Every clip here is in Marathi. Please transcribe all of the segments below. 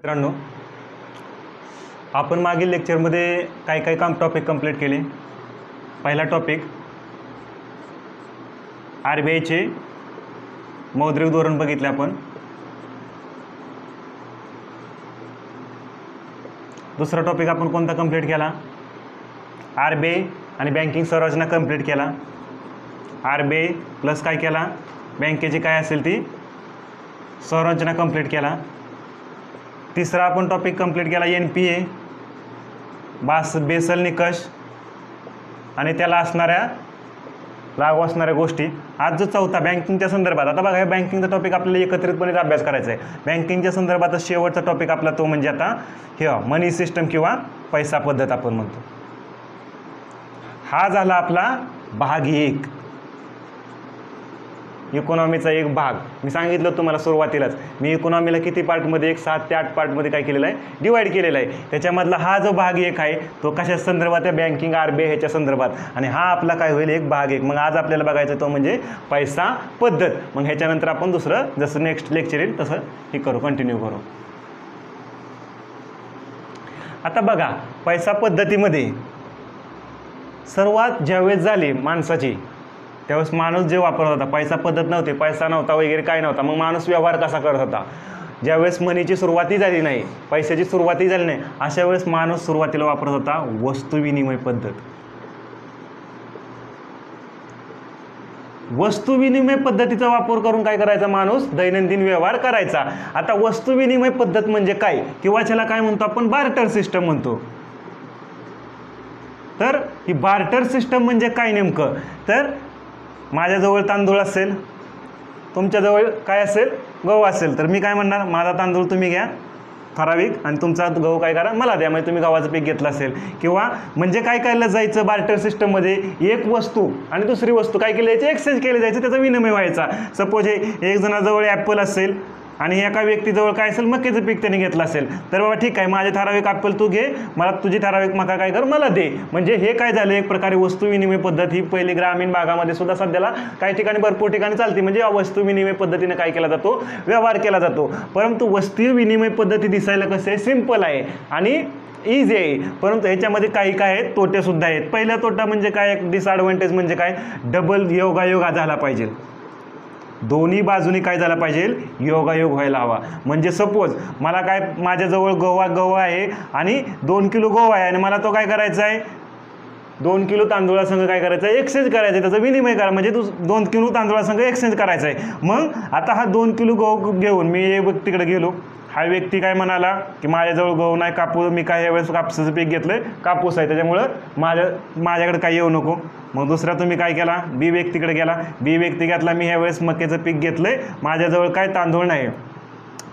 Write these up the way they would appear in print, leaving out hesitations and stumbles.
मित्रांनो, आपण मागील लेक्चरमध्ये काय टॉपिक कंप्लीट केले. पहिला टॉपिक RBIचे मौद्रिक धोरण बघितले आपण. दुसरा टॉपिक आपण कोणता कंप्लीट केला? RBI आणि बँकिंग संरचना कंप्लीट केला. RBI प्लस काय केला, बँकेची काय असेल ती संरचना कंप्लीट केला. तिसरा आपण टॉपिक कंप्लीट केला NPA, बेसल निकष आणि त्याला असणाऱ्या लागू असणाऱ्या गोष्टी. आज जो चौथा बँकिंगच्या संदर्भात, आता बघा बँकिंगचा टॉपिक आपल्याला एकत्रितपणे अभ्यास करायचा आहे. बँकिंगच्या संदर्भात शेवटचा टॉपिक आपला तो म्हणजे आता हे मनी सिस्टम किंवा पैसा पद्धत आपण म्हणतो. हा झाला आपला भाग 1, इकॉनॉमीचा एक भाग. मी सांगितलं तुम्हाला सुरुवातीलाच, मी इकॉनॉमीला किती पार्टमध्ये, 7 ते 8 पार्टमध्ये काय केलेलं आहे, डिवाइड केलेला आहे. त्याच्यामधला हा जो भाग 1 आहे तो कशा संदर्भात आहे, बँकिंग RBI ह्याच्या संदर्भात. आणि हा आपला काय होईल, एक भाग 1. मग आज आपल्याला बघायचं तो म्हणजे पैसा पद्धत. मग ह्याच्यानंतर आपण दुसरं जसं नेक्स्ट लेक्चर येईल तसं हे करू, कंटिन्यू करू. आता बघा, पैसा पद्धतीमध्ये सर्वात ज्यावेळेस झाली माणसाची, त्यावेळेस माणूस जे वापरत होता, पैसा पद्धत नव्हती, पैसा नव्हता वगैरे काय नव्हता. मग माणूस व्यवहार कसा करत होता? ज्यावेळेस मनीची सुरुवाती झाली नाही, पैशाची सुरुवाती झाली नाही, अशा वेळेस माणूस सुरुवातीला वापरत होता वस्तू विनिमय पद्धत. वस्तू विनिमय पद्धतीचा वापर करून काय करायचा, माणूस दैनंदिन व्यवहार करायचा. आता वस्तू विनिमय पद्धत म्हणजे काय, किंवा त्याला काय म्हणतो आपण, बार्टर सिस्टम म्हणतो. तर ही बार्टर सिस्टम म्हणजे काय नेमकं, तर माझ्याजवळ तांदूळ असेल, तुमच्याजवळ काय असेल, गहू असेल, तर मी काय म्हणणार, माझा तांदूळ तुम्ही घ्या ठराविक आणि तुमचा गहू काय करा मला द्या. म्हणजे तुम्ही गव्हाचं पीक घेतलं असेल, किंवा म्हणजे काय करायला जायचं बार्टर सिस्टममध्ये, एक वस्तू आणि दुसरी वस्तू काय केली जायची, एक्सचेंज केली जायचं, त्याचा विनिमय व्हायचा. सपोज एक जणाजवळ ॲपल असेल आणि एका व्यक्तीजवळ काय असेल, मक्याचं पीक त्याने घेतलं असेल, तर बाबा ठीक आहे, माझे ठराविक ॲपल तू घे, मला तुझी ठराविक मका काय कर मला दे. म्हणजे हे काय झालं, एक प्रकारे वस्तू विनिमय पद्धत. ही पहिली ग्रामीण भागामध्ये सुद्धा सध्याला काही ठिकाणी भरपूर ठिकाणी चालते. म्हणजे वस्तू विनिमय पद्धतीने काय केला जातो, व्यवहार केला जातो. परंतु वस्तू विनिमय पद्धती दिसायला कसं आहे, सिंपल आहे आणि इझी आहे, परंतु ह्याच्यामध्ये काही काय आहेत, तोटे सुद्धा आहेत. पहिला तोटा म्हणजे काय, डिसएडव्हान्टेज म्हणजे काय, डबल योगायोग झाला पाहिजे. दोन्ही बाजूनी काय झाला पाहिजे, योगायोग व्हायला हवा. म्हणजे सपोज मला काय, माझ्याजवळ गहू आहे आणि 2 किलो गहू आहे आणि मला तो काय करायचा आहे, 2 किलो तांदूळासंग काय करायचं आहे, एक्सचेंज करायचं आहे, त्याचं विनिमय करा. म्हणजे 2 किलो तांदूळासंग एक्सचेंज करायचं आहे. मग आता हा 2 किलो गहू घेऊन मी एक व्यक्तीकडे गेलो. हा व्यक्ती काय म्हणाला की माझ्याजवळ गहू नाही, कापूस, मी काय यावेळेस कापसाचं पीक घेतलं, कापूस आहे, त्याच्यामुळं माझ्याकडे काही येऊ नको. मग दुसरा तुम्ही काय केला, B व्यक्तीकडे गेला, B व्यक्ती घेतला, मी ह्यावेळेस मक्याचं पीक घेतलंय, माझ्याजवळ काय तांदूळ नाही,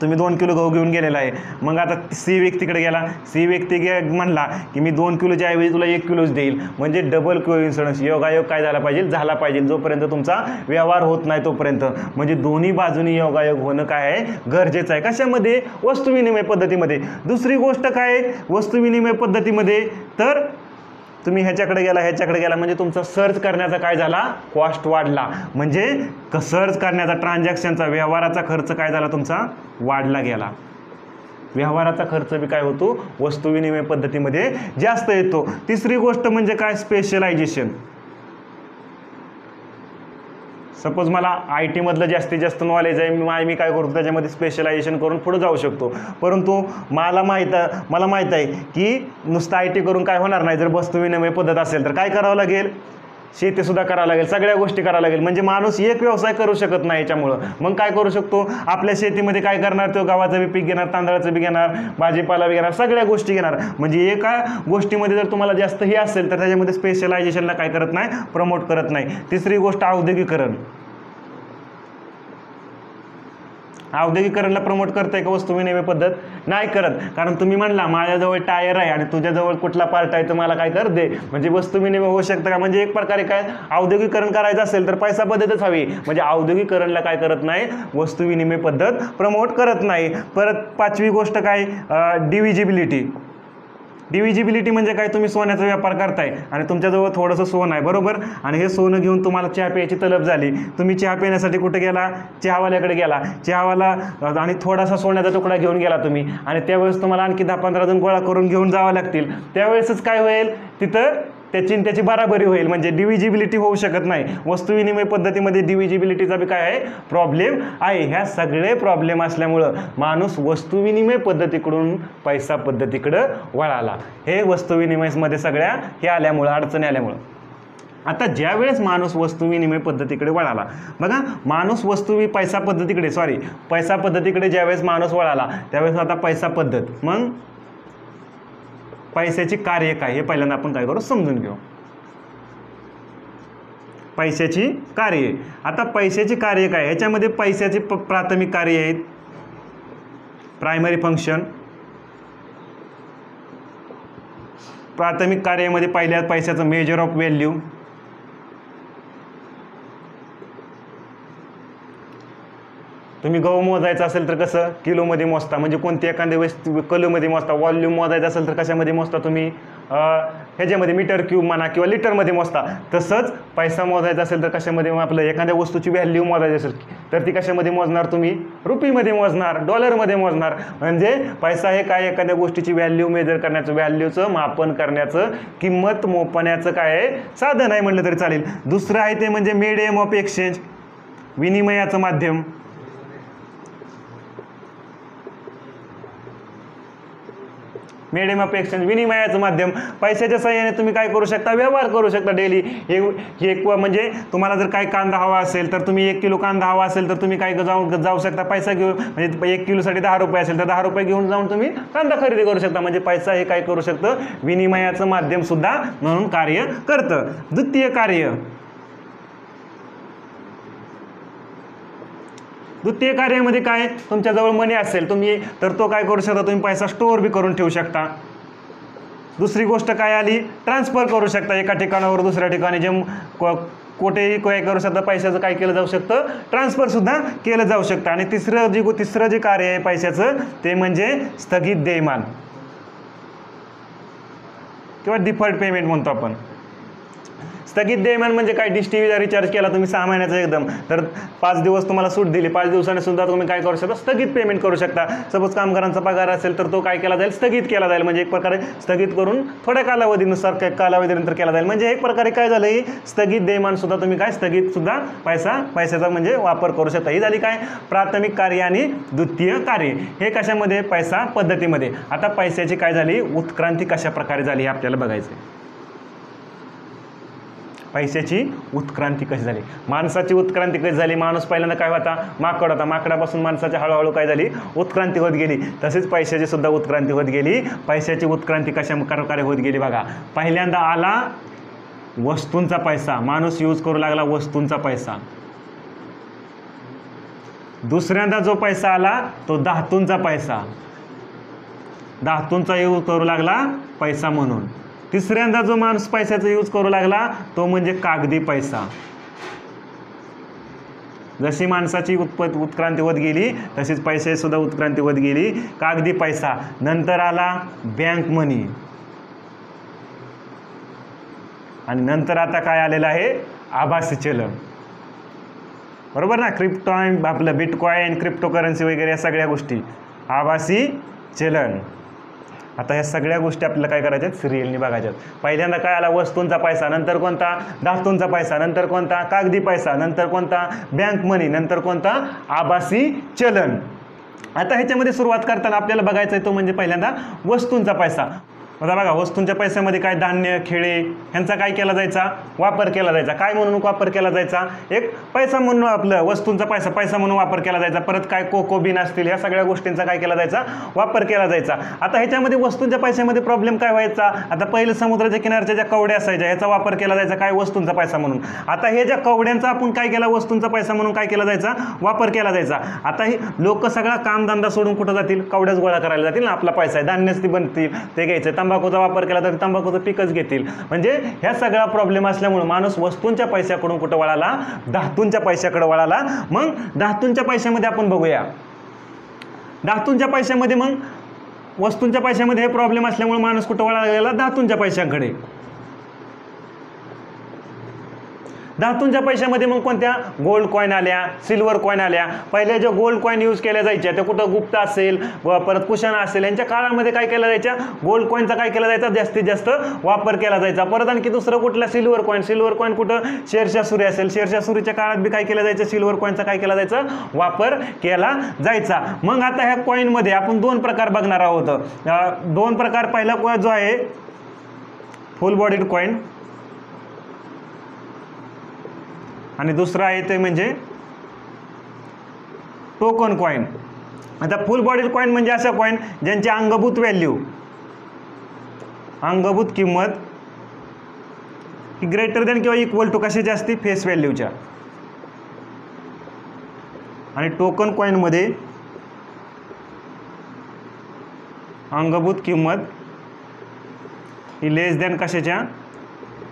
तुम्ही 2 किलो गहू घेऊन गेलेला आहे. मग आता C व्यक्तीकडे गेला, C व्यक्ती म्हणला की मी 2 किलोच्या ऐवजी तुला 1 किलोच देईल. म्हणजे डबल कोइन्सिडन्स, योगायोग काय झाला पाहिजे, झाला पाहिजे. जोपर्यंत तुमचा व्यवहार होत नाही तोपर्यंत. म्हणजे दोन्ही बाजूनी योगायोग होणं काय आहे, गरजेचं आहे. कशामध्ये, वस्तू विनिमय पद्धतीमध्ये. दुसरी गोष्ट काय वस्तू विनिमय पद्धतीमध्ये, तर तुम्ही ह्याच्याकडे गेला म्हणजे तुमचा सर्च करण्याचा काय झाला, कॉस्ट वाढला. म्हणजे सर्च करण्याचा, ट्रान्झॅक्शनचा, व्यवहाराचा खर्च काय झाला, तुमचा वाढला गेला. व्यवहाराचा खर्च बी काय होतो, वस्तू विनिमय पद्धतीमध्ये जास्त येतो. तिसरी गोष्ट म्हणजे काय, स्पेशलायझेशन. सपोज मला IT मधलं जास्तीत जास्त नॉलेज आहे, मी काय करतो, त्याच्यामध्ये स्पेशलायझेशन करून पुढे जाऊ शकतो. परंतु मला माहीत आहे की नुसतं IT करून काय होणार नाही. जर वस्तू विनिमय पद्धत असेल तर काय करावं लागेल, शेतीसुद्धा करावं लागेल, सगळ्या गोष्टी करावं लागेल. म्हणजे माणूस एक व्यवसाय करू शकत नाही याच्यामुळं. मग काय करू शकतो, आपल्या शेतीमध्ये काय करणार, तो गव्हाचं बी पीक घेणार, तांदळाचं बी घेणार, भाजीपाला बी घेणार, सगळ्या गोष्टी घेणार. म्हणजे एका गोष्टीमध्ये जर तुम्हाला जास्त हे असेल तर त्याच्यामध्ये स्पेशलायझेशनला काय करत नाही, प्रमोट करत नाही. तिसरी गोष्ट औद्योगिकरण. औद्योगिकरणला प्रमोट करताय का वस्तू विनिमय पद्धत, नाही करत. कारण तुम्ही म्हणला माझ्याजवळ टायर आहे आणि तुझ्याजवळ कुठला पार्ट आहे तर मला काय कर दे. म्हणजे वस्तू विनिमय होऊ शकतं का, म्हणजे एक प्रकारे काय, औद्योगिकरण करायचं असेल तर पैसा पद्धतच हवी. म्हणजे औद्योगिकरणला काय करत नाही, वस्तू विनिमय पद्धत प्रमोट करत नाही. परत 5वी गोष्ट काय, डिव्हिजिबिलिटी. डिव्हिजिबिलिटी म्हणजे काय, तुम्ही सोन्याचा व्यापार करताय आणि तुमच्याजवळ थोडंसं सोनं आहे, बरोबर, आणि हे सोनं घेऊन तुम्हाला चहा प्यायची तलब झाली, तुम्ही चहा पिण्यासाठी कुठे गेला, चहावाल्याकडे गेला, चहावाला आणि थोडासा सोन्याचा तुकडा घेऊन गेला तुम्ही, आणि त्यावेळेस तुम्हाला आणखी 10-15 जण गोळा करून घेऊन जावं लागतील, त्यावेळेसच काय होईल, तिथं त्याची बराबरी होईल, म्हणजे डिव्हिजिबिलिटी होऊ शकत नाही. वस्तू विनिमय पद्धतीमध्ये डिव्हिजिबिलिटीचा बी काय आहे, प्रॉब्लेम आहे. ह्या सगळे प्रॉब्लेम असल्यामुळं माणूस वस्तू विनिमय पद्धतीकडून पैसा पद्धतीकडं वळाला. हे वस्तू विनिमयमध्ये सगळ्या हे आल्यामुळं, अडचणी आल्यामुळं. आता ज्या वेळेस माणूस वस्तू विनिमय पद्धतीकडे वळाला, बघा, माणूस पैसा पद्धतीकडे ज्यावेळेस माणूस वळाला त्यावेळेस आता पैसा पद्धत, मग पैशाची कार्य काय हे पहिल्यांदा आपण काय करू, समजून घेऊ. पैशाची कार्य. आता पैशाची कार्य काय, ह्याच्यामध्ये पैशाचे प्राथमिक कार्य आहेत, प्रायमरी फंक्शन. प्राथमिक कार्यामध्ये पहिल्या पैशाचं मेजर ऑफ व्हॅल्यू, तुम्ही गहू मोजायचा असेल तर कसं, किलोमध्ये मोजता, म्हणजे कोणती एखाद्या वेळेस किलोमध्ये मोजता. व्हॉल्यूम मोजायचा असेल तर कशामध्ये मोजता तुम्ही, ह्याच्यामध्ये मीटर क्यूब म्हणा किंवा लिटरमध्ये मोजता. तसंच पैसा मोजायचा असेल तर कशामध्ये, आपलं एखाद्या वस्तूची व्हॅल्यू मोजायची असेल तर ती कशामध्ये मोजणार तुम्ही, रुपीमध्ये मोजणार, डॉलरमध्ये मोजणार. म्हणजे पैसा हे काय, एखाद्या गोष्टीची व्हॅल्यू मेजर करण्याचं, व्हॅल्यूचं मापन करण्याचं, किंमत मोपण्याचं काय आहे, साधन आहे म्हणलं तरी चालेल. दुसरं आहे ते म्हणजे मीडियम ऑफ एक्सचेंज, विनिमयाचं माध्यम. मीडियम ऑफ एक्सचेंज, विनिमयाचं माध्यम. पैशाच्या सहाय्याने तुम्ही काय करू शकता, व्यवहार करू शकता डेली. एक म्हणजे तुम्हाला जर काय कांदा हवा असेल तर तुम्ही 1 किलो कांदा हवा असेल तर तुम्ही काय जाऊ शकता, पैसा घेऊ, म्हणजे 1 किलोसाठी 10 रुपये असेल तर 10 रुपये घेऊन जाऊन तुम्ही कांदा खरेदी करू शकता. म्हणजे पैसा हे काय करू शकतं, विनिमयाचं माध्यम सुद्धा म्हणून कार्य करतं. द्वितीय कार्य, द्वितीय कार्यामध्ये काय, तुमच्याजवळ मनी असेल तुम्ही तर तो काय करू शकता, तुम्ही पैसा स्टोअर बी करून ठेवू शकता. दुसरी गोष्ट काय आली, ट्रान्सफर करू शकता एका ठिकाणावर दुसऱ्या ठिकाणी, जे कुठेही काय करू शकता, पैशाचं काय केलं जाऊ शकतं, ट्रान्सफर सुद्धा केलं जाऊ शकतं. आणि तिसरं जे कार्य आहे पैशाचं ते म्हणजे स्थगित देयमान किंवा डिफर्ड पेमेंट म्हणतो आपण. स्थगित देयमान म्हणजे काय, डिश टीव्हीचा रिचार्ज केला तुम्ही 6 महिन्याचा एकदम, तर 5 दिवस तुम्हाला सूट दिली, 5 दिवसाने सुद्धा तुम्ही काय करू शकता, स्थगित पेमेंट करू शकता. सपोज कामगारांचा पगार असेल तर तो काय केला जाईल, स्थगित केला जाईल. म्हणजे एक प्रकारे स्थगित करून थोड्या कालावधीनुसार कालावधीनंतर केला जाईल. म्हणजे एक प्रकारे काय झालं, स्थगित देयमान सुद्धा तुम्ही काय, स्थगित सुद्धा पैशाचा म्हणजे वापर करू शकता. ही झाली काय, प्राथमिक कार्य आणि द्वितीय कार्य. हे कशामध्ये, पैसा पद्धतीमध्ये. आता पैशाची काय झाली, उत्क्रांती कशा प्रकारे झाली हे आपल्याला बघायचं आहे. पैशाची उत्क्रांती कशी झाली, माणसाची उत्क्रांती कशी झाली. माणूस पहिल्यांदा काय होता, माकड होता, माकडापासून माणसाची हळूहळू काय झाली, उत्क्रांती होत गेली. तसेच पैशाची सुद्धा उत्क्रांती होत गेली. पैशाची उत्क्रांती कशा प्रकारे होत गेली बघा. पहिल्यांदा आला वस्तूंचा पैसा, माणूस यूज करू लागला वस्तूंचा पैसा. दुसऱ्यांदा जो पैसा आला तो धातूंचा पैसा, धातूंचा यूज करू लागला पैसा म्हणून. तिसऱ्यांदा जो माणूस पैशाचा यूज करू लागला तो म्हणजे कागदी पैसा. जशी माणसाची उत्क्रांती होत गेली तशीच पैशाची सुद्धा उत्क्रांती होत गेली, कागदी पैसा. नंतर आला बँक मनी, आणि नंतर आता काय आलेलं आहे, आभासी चलन. बरोबर ना, क्रिप्टॉइन, आपलं बिटकॉइन, क्रिप्टोकरन्सी वगैरे या सगळ्या गोष्टी, आभासी चलन. आता ह्या सगळ्या गोष्टी आपल्याला काय करायच्या आहेत, सिरियलनी बघायच्यात. पहिल्यांदा काय आला, वस्तूंचा पैसा, नंतर कोणता, धातूंचा पैसा, नंतर कोणता, कागदी पैसा, नंतर कोणता, बँक मनी, नंतर कोणता, आभासी चलन. आता ह्याच्यामध्ये सुरुवात करताना आपल्याला बघायचं आहे तो म्हणजे पहिल्यांदा वस्तूंचा पैसा. आता बघा, वस्तूंच्या पैशामध्ये काय, धान्य, खेळे ह्यांचा काय केला जायचा, वापर केला जायचा. काय म्हणून वापर केला जायचा, एक पैसा म्हणून, आपलं वस्तूंचा पैसा म्हणून वापर केला जायचा. परत काय, कोको बीन असतील, ह्या सगळ्या गोष्टींचा काय केला जायचा, वापर केला जायचा. आता ह्याच्यामध्ये वस्तूंच्या पैशामध्ये प्रॉब्लेम काय व्हायचा, आता पहिले समुद्राच्या किनारच्या ज्या कवड्या असायच्या ह्याचा वापर केला जायचा काय, वस्तूंचा पैसा म्हणून. आता हे ज्या कवड्यांचा आपण काय केला, वस्तूंचा पैसा म्हणून काय केला जायचा, वापर केला जायचा. आता ही लोक सगळा कामधंदा सोडून कुठं जातील, कवड्याच गोळा करायला जातील ना, आपला पैसा आहे, धान्यच ती बनतील ते घ्यायचं, तंबाखूचा वापर केला तर तंबाखूचं पिकच घेतील. म्हणजे ह्या सगळा प्रॉब्लेम असल्यामुळे माणूस वस्तूंच्या पैशाकडून कुठं वळाला, धातूंच्या पैशाकडे वळाला. मग धातूंच्या पैशामध्ये आपण बघूया, धातूंच्या पैशामध्ये मग वस्तूंच्या पैशामध्ये हे प्रॉब्लेम असल्यामुळे माणूस कुठं वळाला गेला धातूंच्या पैशांकडे. धातूंच्या पैशामध्ये मग कोणत्या गोल्ड कॉईन आल्या, सिल्वर कॉईन आल्या. पहिले जे गोल्ड कॉईन यूज केल्या जायच्या ते कुठं गुप्ता असेल व परत कुशाणा असेल यांच्या काळामध्ये काय केलं जायच्या, गोल्ड कॉईनचा काय केला जायचा जास्तीत जास्त वापर केला जायचा. परत आणखी दुसरं कुठला सिल्वर कॉईन कुठं शेरशाह सुरी असेल, शेरशाह सुरीच्या काळात बी काय केलं जायचं, सिल्वर कॉईनचा काय केला जायचा वापर केला जायचा. मग आता ह्या कॉईनमध्ये आपण दोन प्रकार बघणार आहोत. दोन प्रकार, पहिला जो आहे फुल बॉडीड कॉईन आणि दुसरा आहे ते म्हणजे टोकन कॉईन. आता फुल बॉडीड कॉईन म्हणजे अशा कॉईन ज्यांची अंगभूत व्हॅल्यू, अंगभूत किंमत ही ग्रेटर दॅन किंवा इक्वल टू कशाची असते, फेस व्हॅल्यूच्या. आणि टोकन कॉईनमध्ये अंगभूत किंमत ही लेस दॅन कशाच्या,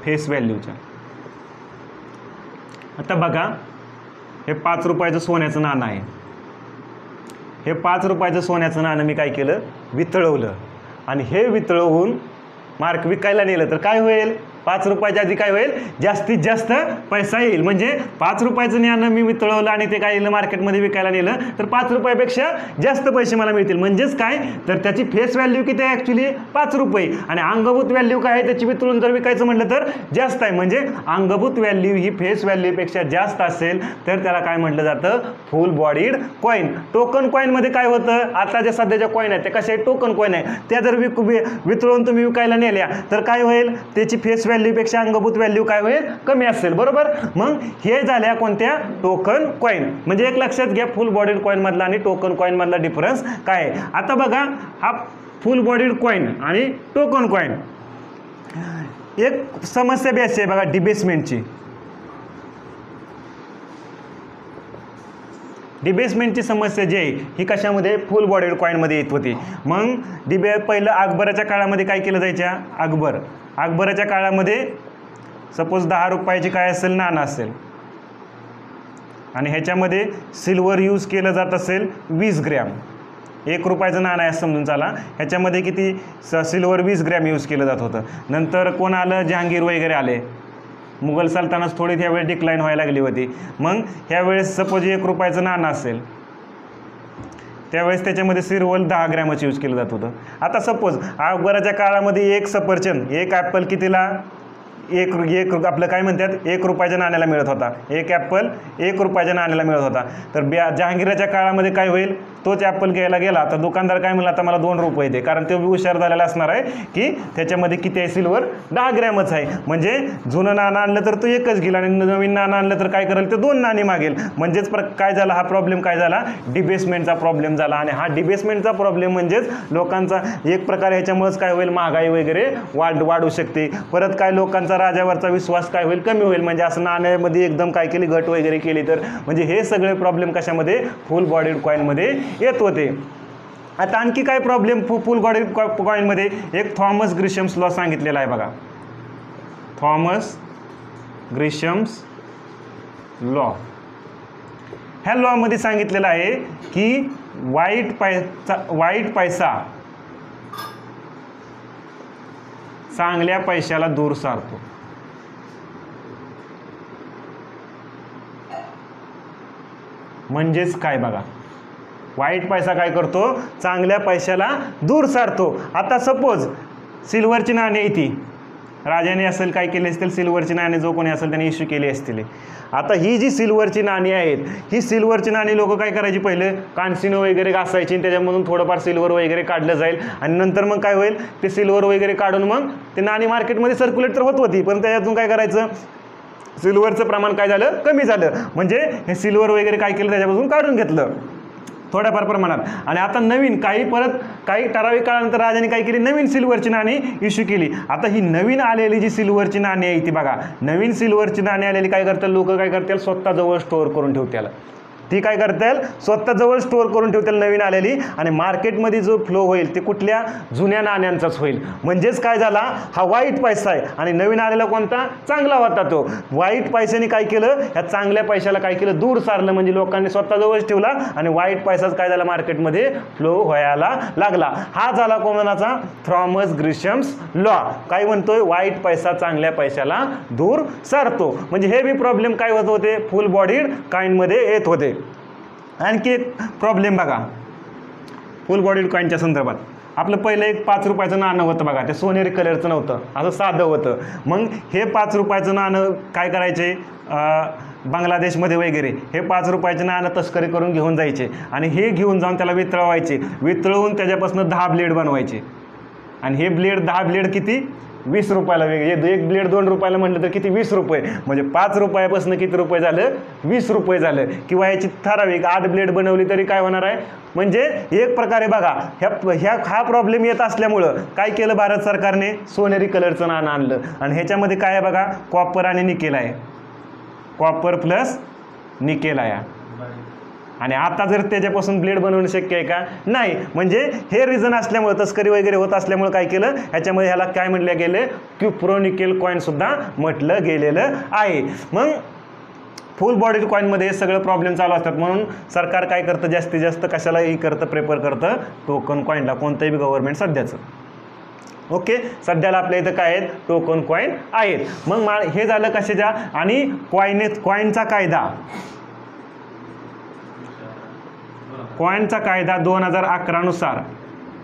फेस व्हॅल्यूच्या. आता बघा, हे 5 रुपयाचं सोन्याचं नाणं आहे. हे 5 रुपयाचं सोन्याचं नाणं मी काय केलं, वितळवलं. आणि हे वितळवून मार्क विकायला नेलं तर काय होईल, 5 रुपयाच्या आधी काय होईल, जास्तीत जास्त पैसा येईल. म्हणजे 5 रुपयाचं नाणं मी वितळवलं आणि ते काय येईल मार्केटमध्ये विकायला नेलं तर 5 रुपयापेक्षा जास्त पैसे मला मिळतील. म्हणजेच काय तर त्याची फेस व्हॅल्यू किती आहे, ॲक्च्युली 5 रुपये. आणि अंगभूत व्हॅल्यू काय आहे, त्याची वितळून जर विकायचं म्हटलं तर जास्त आहे. म्हणजे अंगभूत व्हॅल्यू ही फेस व्हॅल्यूपेक्षा जास्त असेल तर त्याला काय म्हटलं जातं, फुल बॉडीड कॉईन. टोकन कॉईनमध्ये काय होतं, आता जे सध्याच्या कॉईन आहेत ते कशा आहे, टोकन कॉईन आहे. त्या जर वितळून तुम्ही विकायला नेल्या तर काय होईल, त्याची फेस व्हॅल्यूपेक्षा अंगभूत व्हॅल्यू काय होईल, कमी असेल. बरोबर. मग हे झाल्या कोणत्या, टोकन कॉईन. म्हणजे एक लक्षात घ्या, फुल बॉडीड कॉईन मधला आणि टोकन कॉईन मधला डिफरन्स काय आहे. आता बघा, हा फुल बॉडीड कॉईन आणि टोकन कॉईन, एक समस्या बी अशी आहे बघा, डिबेसमेंटची. डिबेसमेंटची समस्या जी आहे ही कशामध्ये, फुल बॉडीड कॉईनमध्ये येत होती. मग पहिलं अकबराच्या काळामध्ये काय केलं जायच्या, अकबराच्या काळामध्ये सपोज 10 रुपयाची काय असेल, नाणं असेल आणि ह्याच्यामध्ये सिल्वर यूज केलं जात असेल 20 ग्रॅम. 1 रुपयाचं नाणं आहे समजून चाला, ह्याच्यामध्ये किती सिल्वर 20 ग्रॅम यूज केलं जात होतं. नंतर कोण आलं, जहांगीर वगैरे आले, मुघल सल्तनत थोडी त्यावेळेस डिक्लाईन व्हायला लागली होती. मग ह्यावेळेस सपोज 1 रुपयाचं नाणं असेल त्यावेळेस त्याच्यामध्ये सिल्वर 10 ग्रॅमच यूज केलं जात होतं. आता सपोज अकबराच्या काळामध्ये एक सफरचंद, एक ॲपल कितीला, एक आपलं काय म्हणतात, 1 रुपयाच्या नाण्याला मिळत होता. एक ॲपल 1 रुपयाच्या नाण्याला मिळत होता. तर जहांगीराच्या काळामध्ये काय होईल, तोच ॲपल घ्यायला गेला तर दुकानदार काय म्हणला, आता मला 2 रुपये दे. कारण तो हुशार झालेला असणार आहे की त्याच्यामध्ये किती आहे, सिल्वर 10 ग्रॅमच आहे. म्हणजे जुनं नाणं आणलं तर तो एकच घेईल आणि नवीन नाणं आणलं तर काय करेल, ते 2 नाणी मागेल. म्हणजेच काय झाला, हा प्रॉब्लेम काय झाला, डिबेसमेंटचा प्रॉब्लेम झाला. आणि हा डिबेसमेंटचा प्रॉब्लेम म्हणजेच लोकांचा एक प्रकारे ह्याच्यामुळेच काय होईल, महागाई वगैरे वाढू शकते. परत काय लोकांचा राजावरचा विश्वास काय होईल, कमी होईल. म्हणजे असं नाण्यामध्ये एकदम काय केली, घट वगैरे केली तर. म्हणजे हे सगळे प्रॉब्लेम कशामध्ये, फुल बॉडीड कॉईनमध्ये येत होते. आता आणखी काय प्रॉब्लेम फुल बॉडीड कॉईनमध्ये, एक थॉमस ग्रिशम्स लॉ सांगितलेला आहे बघा. थॉमस ग्रिशम्स लॉ, ह्या लॉमध्ये सांगितलेलं आहे की वाईट पैसा चांगल्या पैशाला दूर सारतो. म्हणजेच काय बघा, वाईट पैसा काय करतो, चांगल्या पैशाला दूर सारतो. आता सपोज सिल्वरची नाणी ती राजाने असेल काय केले असतील, सिल्वरची नाणी जो कोणी असेल त्याने इश्यू केली असतील. आता ही जी सिल्वरची नाणी आहेत, ही सिल्वरची नाणी लोक काय करायची, पहिले कांसीनं वगैरे घासायची आणि त्याच्यामधून थोडंफार सिल्वर वगैरे काढलं जाईल. आणि नंतर मग काय होईल, ते सिल्वर वगैरे काढून मग ते नाणी मार्केटमध्ये सर्क्युलेट तर होत होती, पण त्याच्यातून काय करायचं, सिल्वरचं प्रमाण काय झालं, कमी झालं. म्हणजे हे सिल्वर वगैरे काय केलं, त्याच्यापासून काढून घेतलं थोड्याफार प्रमाणात. आणि आता नवीन काही ठराविक काळानंतर राजाने काय केली, नवीन सिल्वरची नाणी इश्यू केली. आता ही नवीन आलेली जी सिल्वरची नाणी आहे ती बघा, नवीन सिल्वरची नाणी आलेली काय करतात लोक, काय करतात स्वतःजवळ स्टोअर करून ठेवतात. ती काय करतील, स्वतःजवळ स्टोअर करून ठेवतील नवीन आलेली, आणि मार्केटमध्ये जो फ्लो होईल ते कुठल्या जुन्या नाण्यांचाच होईल. म्हणजेच काय झाला, हा वाईट पैसा आहे आणि नवीन आलेला कोणता, चांगला होता तो. वाईट पैशाने काय केलं, ह्या चांगल्या पैशाला काय केलं, दूर सारलं. म्हणजे लोकांनी स्वतःजवळच ठेवला आणि वाईट पैसाच काय झाला, मार्केटमध्ये फ्लो व्हायला लागला. हा झाला कोणाचा, थॉमस ग्रिशम्स लॉ. काय म्हणतोय, वाईट पैसा चांगल्या पैशाला दूर सारतो. म्हणजे हे बी प्रॉब्लेम काय होत होते, फुल बॉडीड कॉईनमध्ये येत होते. आणखी एक प्रॉब्लेम बघा फुल बॉडीड कॉईनच्या संदर्भात. आपलं पहिलं एक 5 रुपयाचं नाणं होतं बघा, ते सोनेरी कलरचं नव्हतं, असं साधं होतं. मग हे 5 रुपयाचं नाणं काय करायचे, बांगलादेशमध्ये वगैरे हे 5 रुपयाचे नाणं तस्करी करून घेऊन जायचे आणि हे घेऊन जाऊन त्याला वितळवायचे. वितळवून त्याच्यापासून 10 ब्लेड बनवायचे. आणि हे ब्लेड 10 ब्लेड किती, 20 रुपयाला वेगळे. एक ब्लेड 2 रुपयाला म्हटलं तर किती, 20 रुपये. म्हणजे 5 रुपयापासून किती रुपये झालं, 20 रुपये झालं. किंवा याची ठराविक 8 ब्लेड बनवली तरी काय होणार आहे. म्हणजे एक प्रकारे बघा हा प्रॉब्लेम येत असल्यामुळं काय केलं, भारत सरकारने सोनेरी कलरचं नाणं आणलं. आणि ह्याच्यामध्ये काय आहे बघा, कॉपर आणि निकेल आहे, कॉपर प्लस निकेल आहे. आणि आता जर त्याच्यापासून ब्लेड बनवणं शक्य आहे का, नाही. म्हणजे हे रिझन असल्यामुळे, तस्करी वगैरे होत असल्यामुळे काय केलं, ह्याच्यामध्ये ह्याला काय म्हटलं गेलं, क्युप्रोनिकेल कॉईन सुद्धा म्हटलं गेलेलं आहे. मग फुल बॉडीड कॉईनमध्ये हे सगळं प्रॉब्लेम चालू असतात. म्हणून सरकार काय करतं, जास्तीत जास्त कशालाही करतं, प्रेफर करतं टोकन कॉईनला, कोणतंही गव्हर्नमेंट सध्याचं. ओके, सध्याला आपल्या इथं काय आहेत, टोकन कॉईन आहेत. मग हे झालं कशाच्या, आणि कॉईनचा कायदा, कॉईनचा कायदा 2011 नुसार,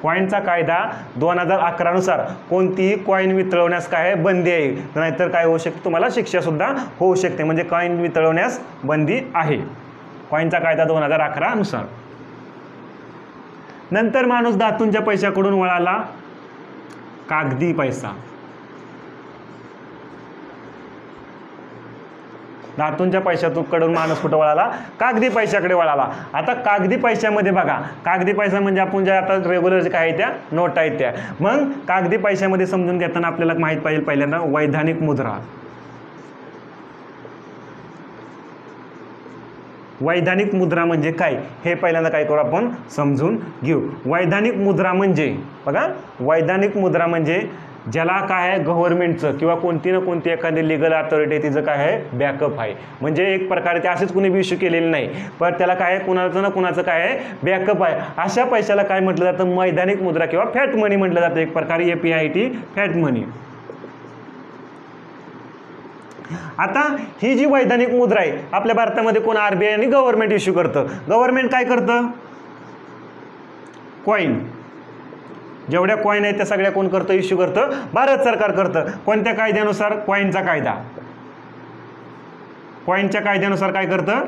कॉईनचा कायदा 2011 नुसार कोणतीही कॉईन वितळवण्यास काय आहे, बंदी आहे. नाहीतर काय होऊ शकते, तुम्हाला शिक्षा सुद्धा होऊ शकते. म्हणजे कॉईन वितळवण्यास बंदी आहे, कॉईनचा कायदा 2011 नुसार. नंतर माणूस धातूंच्या पैशाकडून वळाला कागदी पैसा. धातूंच्या पैशाकडून माणूस कुठं वळाला, कागदी पैशाकडे वळाला. आता कागदी पैशामध्ये बघा, कागदी पैसा म्हणजे आपण ज्या आता रेग्युलर जे काय त्या नोट आहेत त्या. मग कागदी पैशामध्ये समजून घेताना आपल्याला माहीत पाहिजे पहिल्यांदा वैधानिक मुद्रा. वैधानिक मुद्रा म्हणजे काय हे पहिल्यांदा काय करू आपण समजून घेऊ. वैधानिक मुद्रा म्हणजे बघा, वैधानिक मुद्रा म्हणजे ज्याला काय आहे, गव्हर्नमेंटचं किंवा कोणती ना कोणती एखादी लिगल अथॉरिटी तिचं काय आहे, बॅकअप आहे. म्हणजे एक प्रकारे ते असेच कुणी बी इश्यू केलेलं नाही, पण त्याला काय आहे, कुणाचं ना कुणाचं काय आहे, बॅकअप आहे. अशा पैशाला काय म्हटलं जातं, वैधानिक मुद्रा किंवा फॅट मनी म्हटलं जातं. एक प्रकारे APIT फॅट मनी. आता ही जी वैधानिक मुद्रा आहे आपल्या भारतामध्ये कोण, RBI आणि गव्हर्नमेंट इश्यू करतं. गव्हर्नमेंट काय करतं, कॉईन, जेवढ्या कॉईन आहेत त्या सगळ्या कोण करतं, इश्यू करतं, भारत सरकार करतं. कोणत्या कायद्यानुसार, कॉईनचा कायदा. कॉईनच्या कायद्यानुसार काय करतं,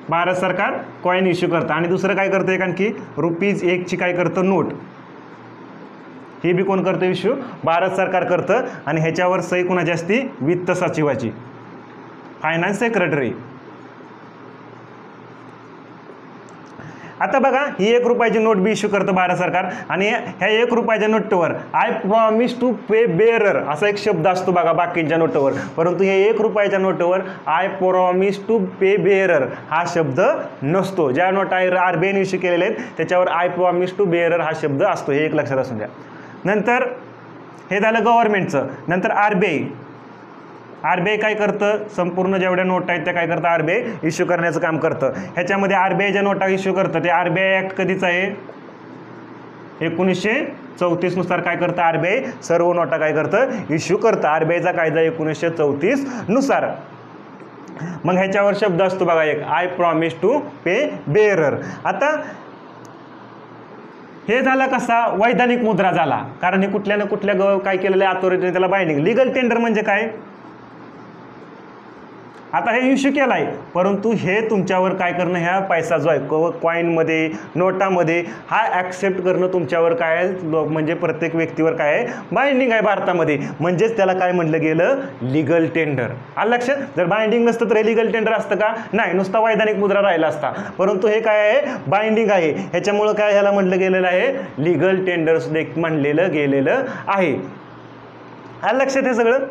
भारत सरकार कॉईन इश्यू करतं. आणि दुसरं काय करतं, एक आणखी ₹1 ची काय करतं, नोट. हे बी कोण करतं इश्यू, भारत सरकार करतं. आणि ह्याच्यावर सही कोणाची असती, वित्त सचिवाची, फायनान्स सेक्रेटरी. आता बघा, ही 1 रुपयाची नोट बी इश्यू करतं भारत सरकार. आणि ह्या 1 रुपयाच्या नोटवर I promise to pay bearer असा एक शब्द असतो बघा बाकीच्या नोटवर. परंतु हे 1 रुपयाच्या नोटवर I promise to pay bearer हा शब्द नसतो. ज्या नोटा RBIने इश्यू केलेल्या आहेत त्याच्यावर आय प्रॉमिस टू बेअरर हा शब्द असतो, हे एक लक्षात असू द्या. नंतर हे झालं गव्हर्नमेंटचं. नंतर RBI काय करतं, संपूर्ण जेवढ्या नोटा आहेत त्या काय करतं, RBI इश्यू करण्याचं काम करतं. ह्याच्यामध्ये RBIच्या नोटा इश्यू करतं ते RBI ॲक्ट कधीच आहे, 1934 नुसार काय करतं, RBI सर्व नोटा काय करतं, इश्यू करतं. RBIचा कायदा 1934 नुसार. मग ह्याच्यावर शब्द असतो बघा एक, I promise to pay bearer. आता हे झाला कसा, वैधानिक मुद्रा झाला. कारण हे कुठल्या ना कुठल्या काय केलेलं आहे, अथॉरिटीने त्याला बाइंडिंग. लीगल टेंडर म्हणजे काय, आता हे इश्यू केला आहे, परंतु हे तुमच्यावर काय करणं, ह्या पैसा जो आहे कॉईनमध्ये, नोटामध्ये, हा ॲक्सेप्ट करणं तुमच्यावर काय आहे, म्हणजे प्रत्येक व्यक्तीवर काय आहे, बाइंडिंग आहे भारतामध्ये. म्हणजेच त्याला काय म्हटलं गेलं, लीगल टेंडर. आलं लक्षात. जर बाइंडिंग नसतं तर हे लीगल टेंडर असतं का, नाही, नुसता वैधानिक मुद्रा राहिला असता. परंतु हे काय आहे, बाइंडिंग आहे. ह्याच्यामुळं काय ह्याला म्हटलं गेलेलं आहे, लीगल टेंडर म्हणलेलं गेलेलं आहे. आलं लक्षात हे सगळं.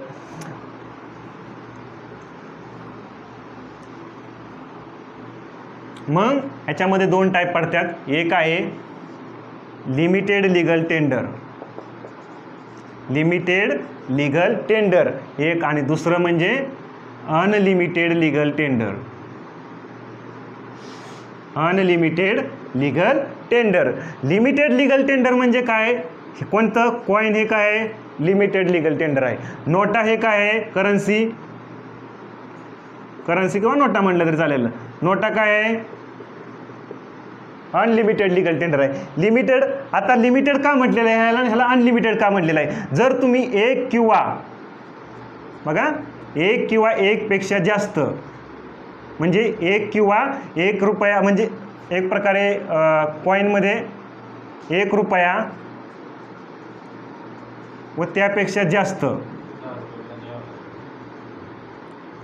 मग ह्याच्यामध्ये दोन टाईप पडतात. एक आहे limited legal tender, limited legal tender एक, आणि दुसरं म्हणजे unlimited legal tender, unlimited legal tender. Limited legal tender म्हणजे काय? कोणतं? कॉइन हे काय आहे? लिमिटेड लीगल टेंडर आहे. नोटा हे काय आहे? करन्सी, करन्सी किंवा नोटा म्हटलं तरी चालेल. नोटा काय आहे? अनलिमिटेड लीगल टेंडर आहे. लिमिटेड, आता लिमिटेड का म्हटलेलं आहे ह्याला, ह्याला अनलिमिटेड का म्हटलेलं आहे? जर तुम्ही एक किंवा बघा एक किंवा एकपेक्षा जास्त, म्हणजे एक किंवा एक रुपया, म्हणजे एक प्रकारे कॉईनमध्ये एक रुपया व त्यापेक्षा जास्त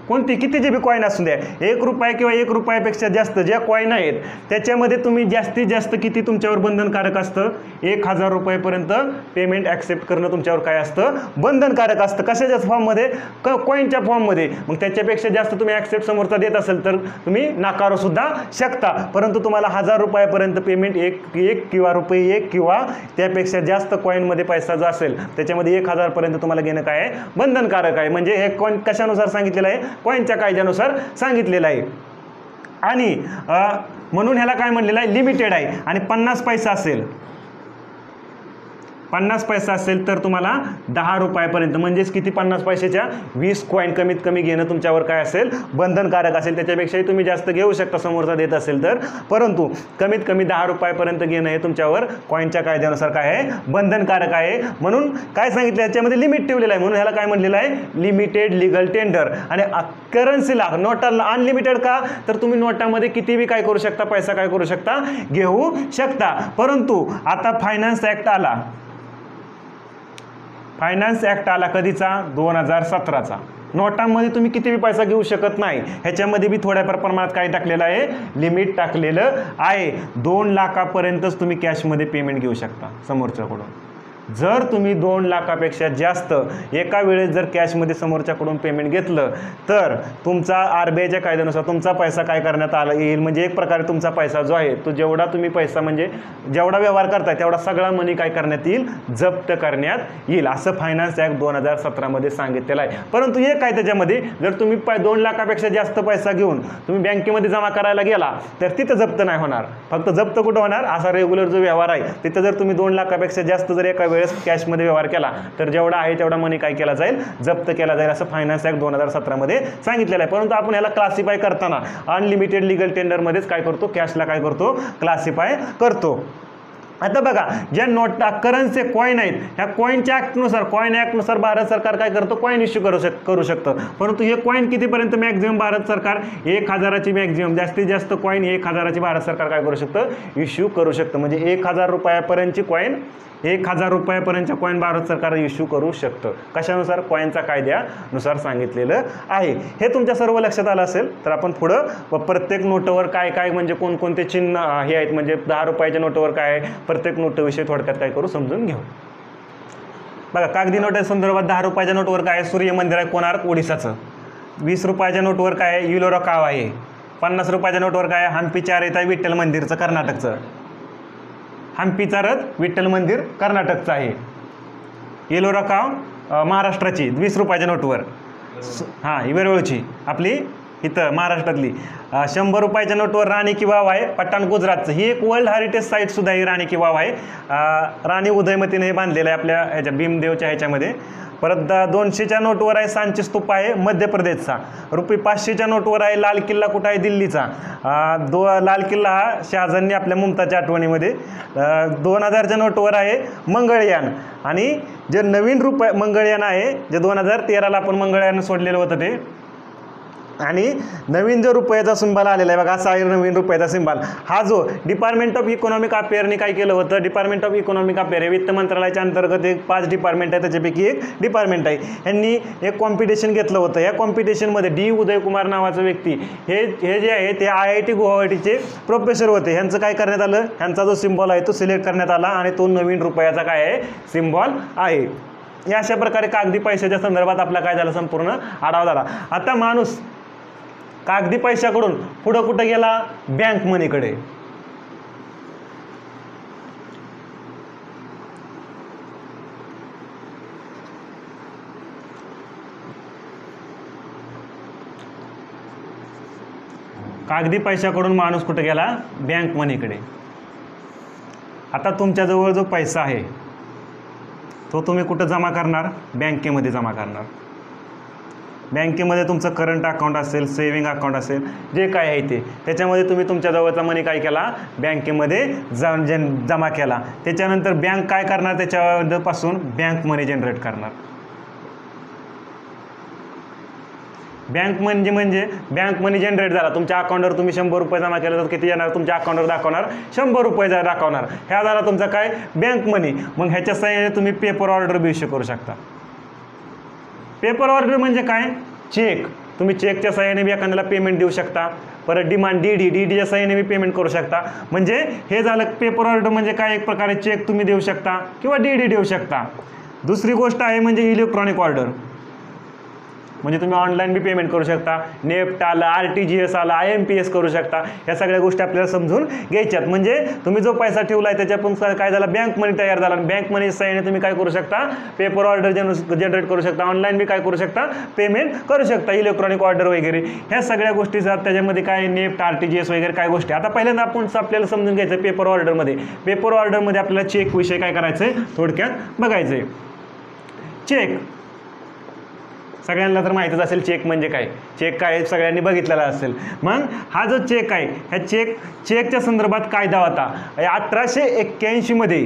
कोणती कितीचे बी कॉईन असू द्या, एक रुपया किंवा एक रुपयापेक्षा जास्त ज्या कॉईन आहेत त्याच्यामध्ये तुम्ही जास्तीत जास्त किती तुमच्यावर बंधनकारक असतं? 1000 रुपयेपर्यंत पेमेंट ॲक्सेप्ट करणं तुमच्यावर काय असतं? बंधनकारक असतं. कशाच्या फॉर्ममध्ये? कॉईनच्या फॉर्ममध्ये. मग त्याच्यापेक्षा जास्त तुम्ही ॲक्सेप्ट समोरचा देत असेल तर तुम्ही नाकारू सुद्धा शकता. परंतु तुम्हाला 1000 रुपयापर्यंत पेमेंट एक किंवा रुपये एक किंवा त्यापेक्षा जास्त कॉईनमध्ये पैसा जो असेल त्याच्यामध्ये 1000 पर्यंत तुम्हाला घेणं काय आहे? बंधनकारक आहे. म्हणजे हे कॉईन कशानुसार सांगितलेलं आहे? कॉईनच्या कायद्यानुसार सांगितलेलं आहे. आणि म्हणून ह्याला काय म्हणलेलं आहे? लिमिटेड आहे. आणि 50 पैसा असेल, 50 पैसा असेल तर तुम्हाला 10 रुपयापर्यंत, म्हणजेच किती? 50 पैशाच्या 20 कॉईन कमीत कमी घेणं तुमच्यावर काय असेल? बंधनकारक असेल. त्याच्यापेक्षाही तुम्ही जास्त घेऊ शकता समोरचा देत असेल तर, परंतु कमीत कमी 10 रुपयापर्यंत घेणं हे तुमच्यावर कॉईनच्या कायद्यानुसार काय आहे? बंधनकारक आहे. म्हणून काय सांगितलं? याच्यामध्ये लिमिट ठेवलेलं आहे. म्हणून ह्याला काय म्हणलेलं आहे? Limited legal tender. आणि करन्सीला, नोटाला अनलिमिटेड का? तर तुम्ही नोटामध्ये किती बी काय करू शकता? पैसा काय करू शकता? घेऊ शकता. परंतु आता फायनान्स ॲक्ट आला, फायनान्स ॲक्ट आला कधीचा? 2017चा. नोटांमध्ये तुम्ही किती बी पैसा घेऊ शकत नाही. ह्याच्यामध्ये बी थोड्याफार प्रमाणात काय टाकलेलं आहे? लिमिट टाकलेलं आहे. 2 लाखापर्यंतच तुम्ही कॅशमध्ये पेमेंट घेऊ शकता समोरच्याकडून. जर तुम्ही 2 लाखापेक्षा जास्त एका वेळेस जर कॅशमध्ये समोरच्याकडून पेमेंट घेतलं तर तुमचा RBIच्या कायद्यानुसार तुमचा पैसा काय करण्यात आला येईल? म्हणजे एक प्रकारे तुमचा पैसा जो आहे तो जेवढा तुम्ही पैसा, म्हणजे जेवढा व्यवहार करताय तेवढा सगळा मनी काय करण्यात येईल? जप्त करण्यात येईल. असं फायनान्स ॲक्ट 2017मध्ये सांगितलेलं आहे. परंतु एक काय त्याच्यामध्ये, जर तुम्ही 2 लाखापेक्षा जास्त पैसा घेऊन तुम्ही बँकेमध्ये जमा करायला गेला तर तिथं जप्त नाही होणार. फक्त जप्त कुठं होणार? असा रेग्युलर जो व्यवहार आहे तिथं जर तुम्ही 2 लाखापेक्षा जास्त जर एका वेळेस कॅशमध्ये व्यवहार केला तर जेवढा आहे तेवढा मनी काय केला जाईल? जप्त केला जाईल. असं फायनान्स ॲक्ट 2017मध्ये सांगितलेलं आहे. परंतु आपण ह्याला क्लासिफाय करताना अनलिमिटेड लीगल टेंडरमध्येच काय करतो? कॅशला काय करतो? क्लासिफाय करतो. आता बघा, ज्या नोटा करन्सी कॉईन आहेत ह्या कॉईनच्या ॲक्टनुसार, कॉईन ॲक्टनुसार भारत सरकार काय करतो? कॉईन इश्यू करू शकतं. परंतु हे कॉईन कितीपर्यंत मॅक्झिमम भारत सरकार? 1000ची मॅक्झिमम, जास्तीत जास्त कॉईन 1000ची भारत सरकार काय करू शकतं? इश्यू करू शकतं. म्हणजे 1000 रुपयापर्यंतची कॉईन, 1000 रुपयापर्यंतच्या कॉईन भारत सरकार इश्यू करू शकतं. कशानुसार? कॉईनच्या कायद्यानुसार सांगितलेलं आहे. हे तुमच्या सर्व लक्षात आलं असेल तर आपण पुढं प्रत्येक नोटवर काय काय, म्हणजे कोणकोणते चिन्ह हे आहेत, म्हणजे 10 रुपयाच्या नोटवर काय आहे, प्रत्येक नोटविषयी थोडक्यात काय करू समजून घेऊ. बघा, कागदी नोट संदर्भात 10 रुपयाच्या नोटवर काय आहे? सूर्य मंदिर आहे, कोणार्क, ओडिसाचं. 20 रुपयाच्या नोटवर काय आहे? इलोरा काव आहे. 50 रुपयाच्या नोटवर काय आहे? हम्पी चारत आहे, विठ्ठल मंदिरचं, कर्नाटकचं. हम्पीचा रथ, विठ्ठल मंदिर, कर्नाटकचं आहे. येलोरा काव महाराष्ट्राची 20 रुपयाच्या नोटवर. हां, वेरूळची आपली इथं महाराष्ट्रातली. 100 रुपयाच्या नोटवर राणी की वाव आहे, पठाण, गुजरातचं. ही एक वर्ल्ड हेरिटेज साईटसुद्धा ही राणी की वाव आहे. राणी उदयमतीने हे बांधलेलं आहे आपल्या ह्याच्या भीमदेवच्या ह्याच्यामध्ये. परत 200च्या नोटवर आहे सांची स्तूप आहे, मध्य प्रदेशचा. ₹500च्या नोटवर आहे लाल किल्ला, कुठं आहे? दिल्लीचा. लाल किल्ला हा शहाजहानने आपल्या मुमताजच्या आठवणीमध्ये. 2000च्या नोटवर आहे मंगळयान. आणि जे नवीन मंगळयान आहे, जे 2013ला आपण मंगळयान सोडलेलं होतं ते, आणि नवीन जो रुपयाचा सिंबल आलेला आहे बघा, असा आहे नवीन रुपयाचा सिंबल. हा जो डिपार्टमेंट ऑफ इकॉनॉमिक अफेअरने काय केलं होतं? डिपार्टमेंट ऑफ इकॉनॉमिक अफेअर हे वित्त मंत्रालयाच्या अंतर्गत एक 5 डिपार्टमेंट आहे, त्याच्यापैकी एक डिपार्टमेंट आहे. यांनी एक कॉम्पिटिशन घेतलं होतं. या कॉम्पिटिशनमध्ये डी उदयकुमार नावाचा व्यक्ती, हे जे आहे ते IIT गुवाहाटीचे प्रोफेसर होते. ह्यांचं काय करण्यात आलं? ह्यांचा जो सिंबॉल आहे तो सिलेक्ट करण्यात आला आणि तो नवीन रुपयाचा काय आहे? सिंबॉल आहे. या अशा प्रकारे कागदी पैशाच्या संदर्भात आपला काय झाला? संपूर्ण आढावा झाला. आता माणूस कागदी पैशाकडून पुढं कुठं गेला, बँक मनीकडे. कागदी पैशाकडून माणूस कुठे गेला, बँक मनीकडे. आता तुमच्याजवळ जो पैसा आहे तो तुम्ही कुठं जमा करणार, बँकेमध्ये जमा करणार. बँकेमध्ये तुमचं करंट अकाउंट असेल, सेविंग अकाउंट असेल, जे काय आहे ते, त्याच्यामध्ये तुम्ही तुमच्याजवळचा मनी काय केला, बँकेमध्ये जमा केला. त्याच्यानंतर बँक काय करणार, त्याच्यापासून बँक मनी जनरेट करणार. बँक म्हणजे बँक मनी जनरेट झाला. तुमच्या अकाउंटवर तुम्ही 100 रुपये जमा केले तर किती येणार, तुमच्या अकाउंटवर दाखवणार 100 रुपये दाखवणार. ह्या झाला तुमचा काय, बँक मनी. मग ह्याच्या सहाय्याने तुम्ही पेपर ऑर्डर बी इश्यू करू शकता. पेपर ऑर्डर म्हणजे काय, चेक. तुम्ही चेकच्या सहाय्याने बी एखाद्याला पेमेंट देऊ शकता. परत डिमांड डीडीच्या सहाय्याने बी पेमेंट करू शकता. म्हणजे हे झालं पेपर ऑर्डर म्हणजे काय, एक प्रकारे चेक तुम्ही देऊ शकता किंवा डीडी देऊ शकता. दुसरी गोष्ट आहे म्हणजे इलेक्ट्रॉनिक ऑर्डर. म्हणजे तुम्ही ऑनलाईन बी पेमेंट करू शकता. नेफ्ट आलं, RTGS आलं, IMPS करू शकता. या सगळ्या गोष्टी आपल्याला समजून घ्यायच्यात. म्हणजे तुम्ही जो पैसा ठेवला आहे त्याच्यातून काय झाला, बँक मनी तयार झाला. बँक मनी सहाय्याने तुम्ही काय करू शकता, पेपर ऑर्डर जनरेट करू शकता. ऑनलाईन बी काय करू शकता, पेमेंट करू शकता. इलेक्ट्रॉनिक ऑर्डर वगैरे ह्या सगळ्या गोष्टी जात. त्याच्यामध्ये काय नेफ्ट, RTGS वगैरे काय गोष्टी. आता पहिल्यांदा आपल्याला समजून घ्यायचं पेपर ऑर्डरमध्ये. पेपर ऑर्डरमध्ये आपल्याला चेक विषय काय करायचं आहे, थोडक्यात बघायचं आहे. चेक सगळ्यांना तर माहितीच असेल, चेक म्हणजे काय, चेक काय सगळ्यांनी बघितलेला असेल. मग हा जो चेक आहे, ह्या चेकच्या संदर्भात कायदा होता 1881 मध्ये.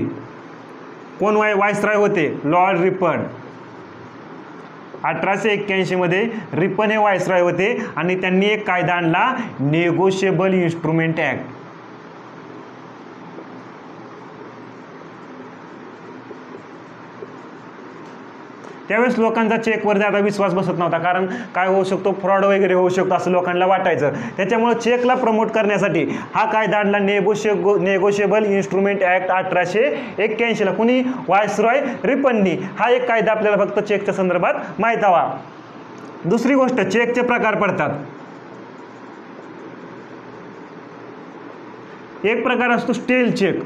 कोण वायसरॉय होते, लॉर्ड रिपन. 1881 मध्ये रिपन हे वायसरॉय होते आणि त्यांनी एक कायदा आणला, नेगोशिएबल इन्स्ट्रुमेंट ॲक्ट. त्यावेळेस लोकांचा चेकवर ज्यादा विश्वास बसत नव्हता, कारण काय होऊ शकतो, फ्रॉड वगैरे होऊ शकतो असं लोकांना वाटायचं. त्याच्यामुळे चेकला प्रमोट करण्यासाठी हा कायदा आणला, नेगोशिएबल इन्स्ट्रुमेंट ॲक्ट 1881 कुणी, वायसरॉय रिपननी. हा एक कायदा आपल्याला फक्त चेकच्या संदर्भात माहीत हवा. दुसरी गोष्ट, चेकचे प्रकार पडतात. एक प्रकार असतो स्टेल चेक.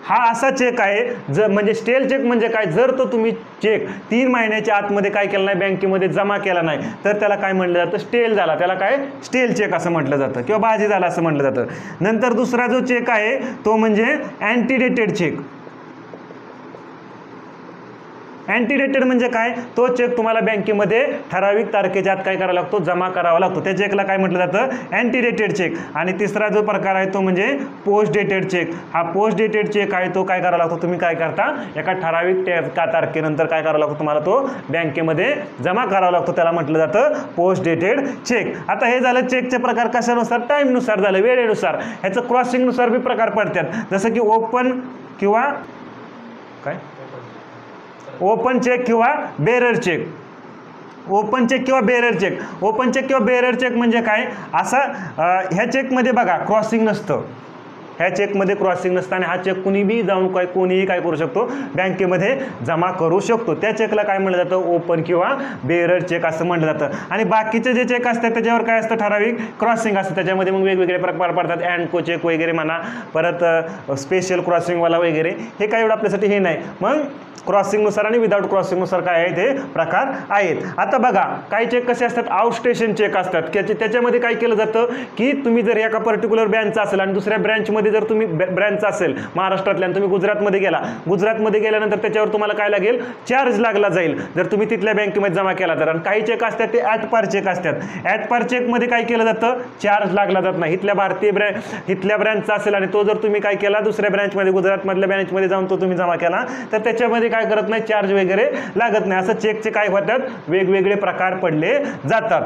हा असा चेक आहे म्हणजे स्टेल चेक म्हणजे काय, जर तो तुम्ही चेक 3 महिन्याच्या आतमध्ये काय केला नाही, बँकेमध्ये जमा केला नाही, तर त्याला काय म्हटलं जातं, स्टेल झाला. त्याला काय, स्टेल चेक असं म्हटलं जातं किंवा बाजी झाला असं म्हटलं जातं. नंतर दुसरा जो चेक आहे तो म्हणजे अँटीडेटेड चेक. अँटीडेटेड म्हणजे काय, तो चेक तुम्हाला बँकेमध्ये ठराविक तारखेच्या आत काय करावा लागतो, जमा करावा लागतो. त्या चेकला काय म्हटलं जातं, अँटीडेटेड चेक. आणि तिसरा जो प्रकार आहे तो म्हणजे पोस्ट डेटेड चेक. हा पोस्ट डेटेड चेक आहे तो काय करावा लागतो, तुम्ही काय करता, एका ठराविक तारखेनंतर काय करावा लागतो, तुम्हाला तो बँकेमध्ये जमा करावा लागतो. त्याला म्हटलं जातं पोस्ट डेटेड चेक. आता हे झालं चेकचे प्रकार कशानुसार, टाईमनुसार झालं, वेळेनुसार. ह्याचं क्रॉसिंगनुसार बी प्रकार पडतात. जसं की ओपन किंवा काय, ओपन चेक किंवा बेरर चेक. ओपन चेक किंवा बेरर चेक. ओपन चेक किंवा बेरर चेक म्हणजे काय, असा ह्या चेकमध्ये बघा क्रॉसिंग नसतं. ह्या चेकमध्ये क्रॉसिंग नसतं आणि हा चेक कुणीबी जाऊन कोणीही काय करू शकतो, बँकेमध्ये जमा करू शकतो. त्या चेकला काय म्हटलं जातं, ओपन किंवा बेरर चेक असं म्हटलं जातं. आणि बाकीचे जे चेक असतात त्याच्यावर काय असतं, ठराविक क्रॉसिंग असतं. त्याच्यामध्ये मग वेगवेगळे प्रकार पडतात, अँडको चेक वगैरे म्हणा, परत स्पेशल क्रॉसिंगवाला वगैरे. हे काय एवढं आपल्यासाठी हे नाही. मग क्रॉसिंगनुसार आणि विदाऊट क्रॉसिंगनुसार काय आहे ते प्रकार आहेत. आता बघा काही चेक कसे असतात, आउटस्टेशन चेक असतात. त्याच्यामध्ये काय केलं जातं की तुम्ही जर एका पर्टिक्युलर ब्रँचचा असेल आणि दुसऱ्या ब्रँचमध्ये जर तुम्ही ब्रँच असेल महाराष्ट्रातल्या आणि तुम्ही गुजरातमध्ये गेल्यानंतर त्याच्यावर तुम्हाला काय लागेल, चार्ज लागला जाईल जर तुम्ही तिथल्या बँकेमध्ये जमा केला तर. आणि काही चेक असतात ते ॲट पार चेक असतात. ॲट पार चेकमध्ये काय केलं जातं, चार्ज लागला जात नाही. इथल्या ब्रँचचा असेल आणि तो जर तुम्ही काय केला दुसऱ्या ब्रँचमध्ये, गुजरातमधल्या ब्रँचमध्ये जाऊन तो तुम्ही जमा केला तर त्याच्यामध्ये काय करत नाही, चार्ज वगैरे लागत नाही. असं चेकचे काय होतात, वेगवेगळे प्रकार पडले जातात.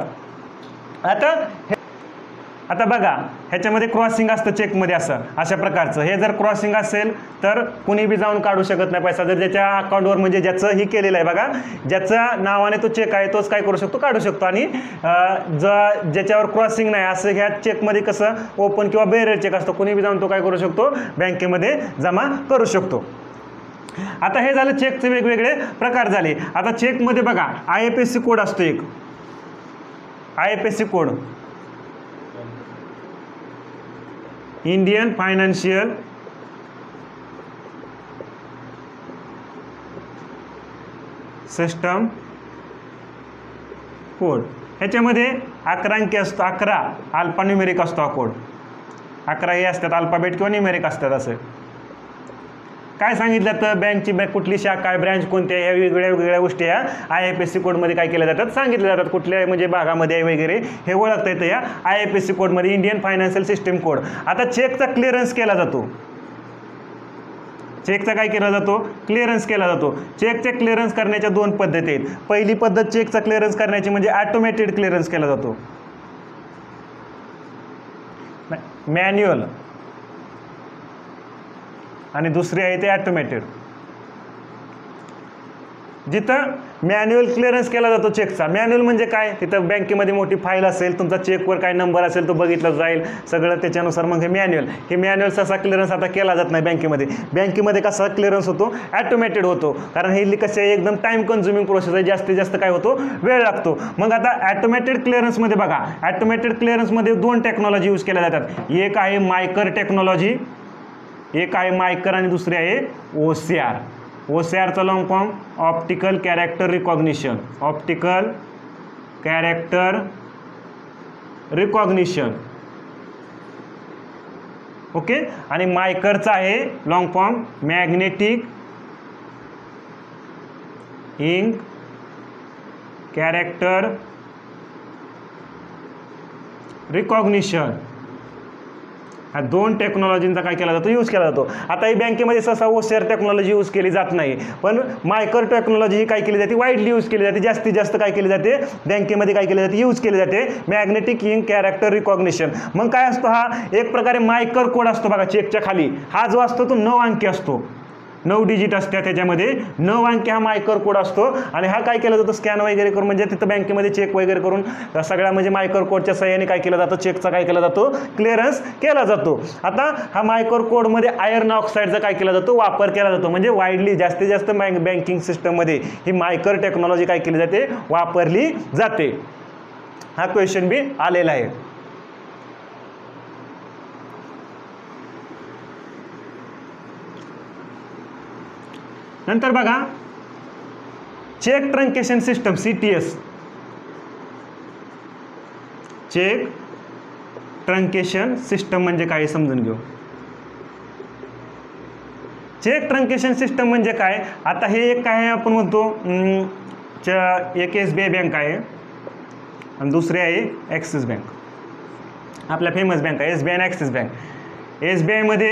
आता बघा ह्याच्यामध्ये क्रॉसिंग असतं चेकमध्ये अशा प्रकारचं. हे जर क्रॉसिंग असेल तर कुणी बी जाऊन काढू शकत नाही पैसा. जर ज्याच्या अकाउंटवर म्हणजे ज्याचं ही केलेलं आहे बघा, ज्याच्या नावाने तो चेक आहे तोच काय करू शकतो, काढू शकतो. आणि ज्याच्यावर क्रॉसिंग नाही असं ह्या चेकमध्ये कसं ओपन किंवा बेरर चेक असतो, कुणी बी जाऊन तो काय करू शकतो, बँकेमध्ये जमा करू शकतो. आता हे झालं चेकचे वेगवेगळे प्रकार झाले. आता चेकमध्ये बघा IFSC कोड असतो एक. IFSC code, Indian financial system code. ह्याच्यामध्ये 11 अंकी असतो, 11 अल्फान्यूमेरिक असतो हा कोड. 11 हे असतात अल्फाबेट किंवा न्यूमेरिक असतात. असं काय सांगितलं तर बँकची कुठली शाखा आहे, ब्रँच कोणती आहे, ह्या वेगवेगळ्या वेगवेगळ्या गोष्टी ह्या IFSC कोडमध्ये काय केल्या जातात, सांगितल्या जातात. कुठल्या म्हणजे भागामध्ये आहे वगैरे हे ओळखता येतं या IFSC कोडमध्ये, इंडियन फायनान्शियल सिस्टम कोड. आता चेकचा क्लिअरन्स केला जातो. चेकचा काय केला जातो, क्लिअरन्स केला जातो. चेकचे क्लिअरन्स करण्याच्या 2 पद्धती आहेत. पहिली पद्धत चेकचा क्लिअरन्स करण्याची म्हणजे ऑटोमॅटेड क्लिअरन्स केला जातो, मॅन्युअल, आणि दुसरी आहे ते ऑटोमॅटेड. जिथं मॅन्युअल क्लिअरन्स केला जातो चेकचा. मॅन्युअल म्हणजे काय, तिथं बँकेमध्ये मोठी फाईल असेल, तुमचा चेकवर काय नंबर असेल तो बघितला जाईल सगळं, त्याच्यानुसार मग हे मॅन्युअल तसा क्लिअरन्स आता केला जात नाही बँकेमध्ये. बँकेमध्ये कसा क्लिअरन्स होतो, ऑटोमॅटेड होतो. कारण हे कसे एकदम टाईम कन्झ्युमिंग प्रोसेस आहे, जास्तीत जास्त काय होतो, वेळ लागतो. मग आता ऑटोमॅटेड क्लिअरन्समध्ये बघा, ऑटोमॅटेड क्लिअरन्समध्ये 2 टेक्नॉलॉजी यूज केल्या जातात. एक आहे मायकर टेक्नॉलॉजी, एक आहे मायकर, आणि दुसरी आहे OCR. OCRचा long form optical character recognition, optical character recognition. Okay. आणि मायकरचा आहे long form magnetic ink character recognition. ह्या 2 टेक्नॉलॉजींचा काय केला जातो, यूज केला जातो. आता ही बँकेमध्ये सहसा OCR टेक्नॉलॉजी यूज केली जात नाही, पण मायकर टेक्नॉलॉजी ही काय केली जाते, वाईडली यूज केली जाते. जास्तीत जास्त काय केली जाते बँकेमध्ये, काय केली जाते, यूज केली जाते मॅग्नेटिक इंक कॅरेक्टर रिकॉग्निशन. मग काय असतो, हा एक प्रकारे मायकर कोड असतो बघा चेकच्या खाली. हा जो असतो तो 9 अंकी असतो, 9 डिजिट असतात त्याच्यामध्ये, 9 अंकी हा मायकर कोड असतो. आणि हा काय केला जातो, स्कॅन वगैरे करून, म्हणजे तिथं बँकेमध्ये चेक वगैरे करून सगळ्या म्हणजे मायकर कोडच्या सहाय्याने काय केला जातो, चेकचा काय केला जातो, क्लिअरन्स केला जातो. आता हा मायकर कोडमध्ये आयर्न ऑक्साईडचा काय केला जातो, वापर केला जातो. म्हणजे वाईडली जास्तीत जास्त बँकिंग सिस्टममध्ये ही मायकर टेक्नॉलॉजी काय केली जाते, वापरली जाते. हा क्वेश्चन बी आलेला आहे. नंतर बघा cheque truncation system, CTS. Cheque truncation system म्हणजे काय समजून घेऊ. चेक ट्रंकेशन सिस्टम म्हणजे काय, आता हे एक काय आपण म्हणतो, एक SBI बँक आहे आणि दुसरी आहे ॲक्सिस बँक. आपल्या फेमस बँक आहे SBI आणि ॲक्सिस बँक. SBI मध्ये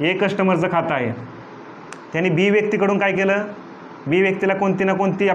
एक कस्टमरचं खातं आहे, त्यांनी B व्यक्तीकडून काय केलं, B व्यक्तीला कोणती ना कोणती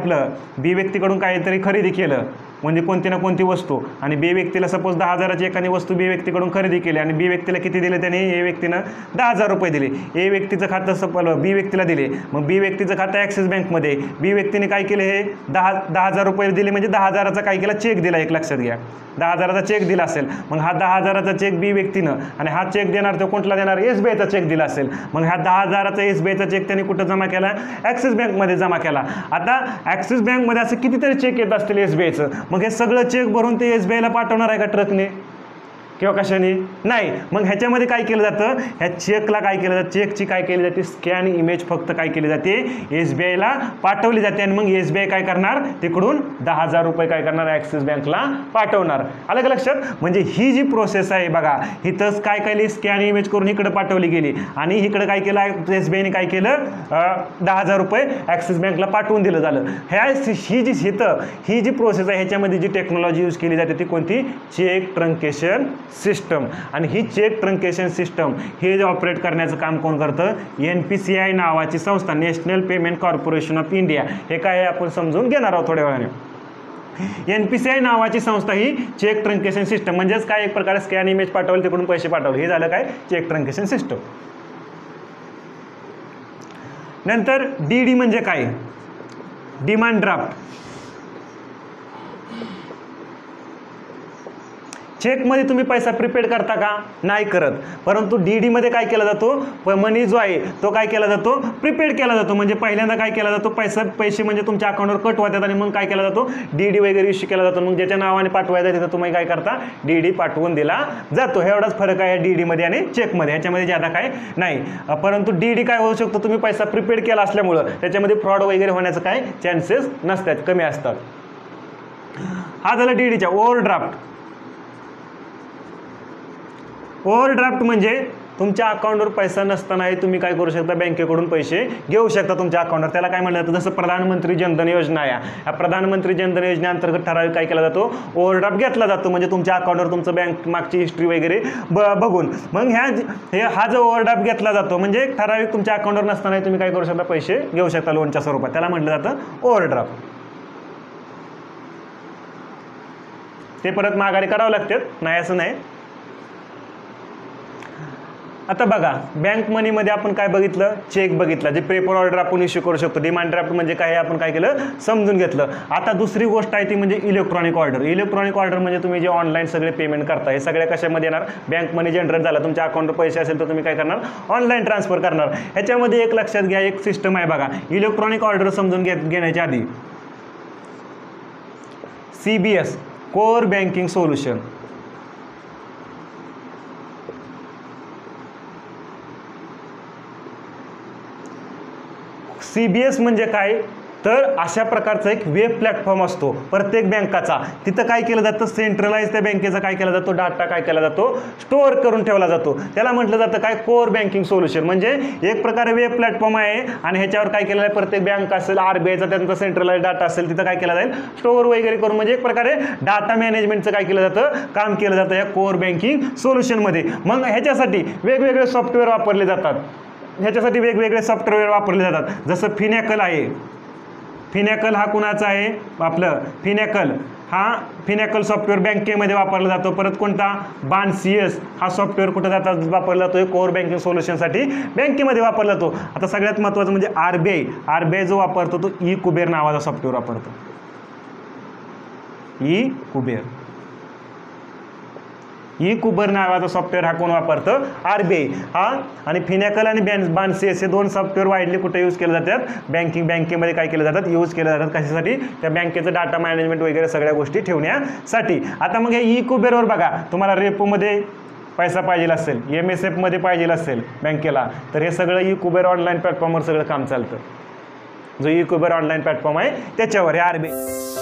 B व्यक्तीकडून काहीतरी खरेदी केलं, म्हणजे कोणती ना कोणती वस्तू, आणि B व्यक्तीला सपोज 10,000ची एखादी वस्तू B व्यक्तीकडून खरेदी केली, आणि B व्यक्तीला किती दिले त्याने, A व्यक्तीनं 10,000 रुपये दिले. A व्यक्तीचं खातं B व्यक्तीला दिले. मग B व्यक्तीचं खातं ॲक्सिस बँकमध्ये. B व्यक्तीने काय केले, हे 10,000 रुपये दिले, म्हणजे 10,000चा काय केला, चेक दिला. एक लक्षात घ्या, 10,000चा चेक दिला असेल. मग हा 10,000चा चेक B व्यक्तीनं, आणि हा चेक देणार तो कोणला देणार, SBIचा चेक दिला असेल. मग हा 10,000चा SBIचा चेक त्यांनी कुठं जमा केला, ॲक्सिस बँकमध्ये जमा केला. आता ॲक्सिस बँकमध्ये असं कितीतरी चेक येत असतील SBIचं. मग हे सगळं चेक भरून ते SBIला पाठवणार आहे का ट्रकने किंवा कशाने, नाही. मग ह्याच्यामध्ये काय केलं जातं, ह्या चेकला काय केलं जातं, चेकची काय केली जाते, स्कॅन इमेज फक्त काय केली जाते, SBIला पाठवली जाते. आणि मग SBI काय करणार, तिकडून 10,000 रुपये काय करणार, ॲक्सिस बँकला पाठवणार. आलं का लक्षात. म्हणजे ही जी प्रोसेस आहे बघा, हिथंच काय केली, स्कॅन इमेज करून इकडे पाठवली गेली, आणि इकडे काय केलं, SBIने काय केलं, 10,000 रुपये ॲक्सिस बँकला पाठवून दिलं झालं. ही जी प्रोसेस आहे, ह्याच्यामध्ये जी टेक्नॉलॉजी यूज केली जाते ती कोणती, चेक ट्रंकेशन सिस्टम. आणि ही चेक ट्रंकेशन सिस्टम हे जे ऑपरेट करण्याचं काम कोण करतं, NPCI नावाची संस्था, national payment corporation of India. हे काय आपण समजून घेणार आहोत थोड्या वेळाने. NPCI नावाची संस्था ही चेक ट्रंकेशन सिस्टम, म्हणजेच काय, एक प्रकारे स्कॅन इमेज पाठवले, तिकडून पैसे पाठवले, हे झालं काय, चेक ट्रंकेशन सिस्टम. नंतर DD म्हणजे काय, डिमांड ड्राफ्ट. चेकमध्ये तुम्ही पैसा प्रीपेड करता का? नाही करत. परंतु DD मध्ये काय केला जातो? मनी जो आहे तो काय केला जातो? प्रीपेड केला जातो. म्हणजे पहिल्यांदा काय केला जातो? पैसे म्हणजे तुमच्या अकाउंटवर कट होतात आणि मग काय केला जातो? DD वगैरे इश्यू केला जातो. मग ज्याच्या नावाने पाठवायचं तिथं तुम्ही काय करता? DD पाठवून दिला जातो. हे एवढाच फरक आहे DD मध्ये आणि चेकमध्ये. ह्याच्यामध्ये ज्यादा काय नाही. परंतु DD काय होऊ शकतो? तुम्ही पैसा प्रीपेड केला असल्यामुळं त्याच्यामध्ये फ्रॉड वगैरे होण्याचं काय चान्सेस नसतात, कमी असतात. हा झाला DDचा. ओव्हरड्राफ्ट म्हणजे तुमच्या अकाउंटवर पैसा नसतानाही तुम्ही काय करू शकता? बँकेकडून पैसे घेऊ शकता तुमच्या अकाउंटवर. त्याला काय म्हणलं जातं? जसं प्रधानमंत्री जनधन योजना आहे. या प्रधानमंत्री जनधन योजनेअंतर्गत ठराविक काय केला जातो? ओव्हरड्राफ्ट घेतला जातो. म्हणजे तुमच्या अकाउंटवर तुमचं बँक मागची हिस्ट्री वगैरे बघून मग हा जो ओव्हरड्राफ्ट घेतला जातो म्हणजे ठराविक तुमच्या अकाउंटवर नसतानाही तुम्ही काय करू शकता? पैसे घेऊ शकता लोनच्या स्वरूपात. त्याला म्हटलं जातं ओव्हरड्राफ्ट. ते परत माघारी करावं लागतात, नाही असं नाही. आता बघा, बँक मनीमध्ये आपण काय बघितलं? चेक बघितला, जे पेपर ऑर्डर आपण इश्यू करू शकतो. डिमांड ड्राफ्ट म्हणजे काय आपण काय केलं? समजून घेतलं. आता दुसरी गोष्ट आहे ती म्हणजे इलेक्ट्रॉनिक ऑर्डर. इलेक्ट्रॉनिक ऑर्डर म्हणजे तुम्ही जे ऑनलाईन सगळे पेमेंट करता, हे सगळ्या कशामध्ये येणार? बँक मनी जनरेट झाला, तुमच्या अकाउंटवर पैसे असेल तर तुम्ही काय करणार? ऑनलाईन ट्रान्सफर करणार. ह्याच्यामध्ये एक लक्षात घ्या, एक सिस्टम आहे बघा. इलेक्ट्रॉनिक ऑर्डर समजून घेण्याच्या आधी CBS core banking solution, CBS म्हणजे काय? तर अशा प्रकारचा एक वेब प्लॅटफॉर्म असतो प्रत्येक बँकाचा. तिथं काय केलं जातं? सेंट्रलाइज त्या बँकेचा काय केला जातो? डाटा काय केला जातो? स्टोअर करून ठेवला जातो. त्याला म्हटलं जातं काय? Core banking solution. म्हणजे एक प्रकारे वेब प्लॅटफॉर्म आहे आणि ह्याच्यावर काय केलं आहे? प्रत्येक बँक असेल, RBIचा त्यांचा सेंट्रलाइज डाटा असेल, तिथं काय केला जाईल? स्टोअर वगैरे करून म्हणजे एक प्रकारे डाटा मॅनेजमेंटचं काय केलं जातं? काम केलं जातं या कोर बँकिंग सोल्युशनमध्ये. मग ह्याच्यासाठी वेगवेगळे सॉफ्टवेअर वापरले जातात. ह्याच्यासाठी वेगवेगळे सॉफ्टवेअर वापरले जातात. जसं फिनॅकल आहे. फिनॅकल हा कुणाचा आहे? आपलं फिनॅकल सॉफ्टवेअर बँकेमध्ये वापरला जातो. परत कोणता? BANCS हा सॉफ्टवेअर कुठं जातात? वापरला जातो कोर बँकिंग सोल्युशनसाठी बँकेमध्ये वापरला जातो. आता सगळ्यात महत्त्वाचं म्हणजे RBI जो वापरतो तो ई-कुबेर नावाचा सॉफ्टवेअर वापरतो. ई-कुबेर नावाचा सॉफ्टवेअर हा कोण वापरतं? RBI. हा आणि फिनॅकल आणि BANCS हे दोन सॉफ्टवेअर वाईडली कुठे यूज केले जातात? बँकेमध्ये काय केले जातात? यूज केले जातात. कशासाठी? त्या बँकेचं डाटा मॅनेजमेंट वगैरे सगळ्या गोष्टी ठेवण्यासाठी. आता मग हे ई-कुबेरवर बघा, तुम्हाला रेपोमध्ये पैसा पाहिजे असेल, MSF मध्ये पाहिजे असेल बँकेला, तर हे सगळं ई-कुबेर ऑनलाईन प्लॅटफॉर्मवर सगळं काम चालतं. जो ई-कुबेर ऑनलाईन प्लॅटफॉर्म आहे त्याच्यावर हे RBI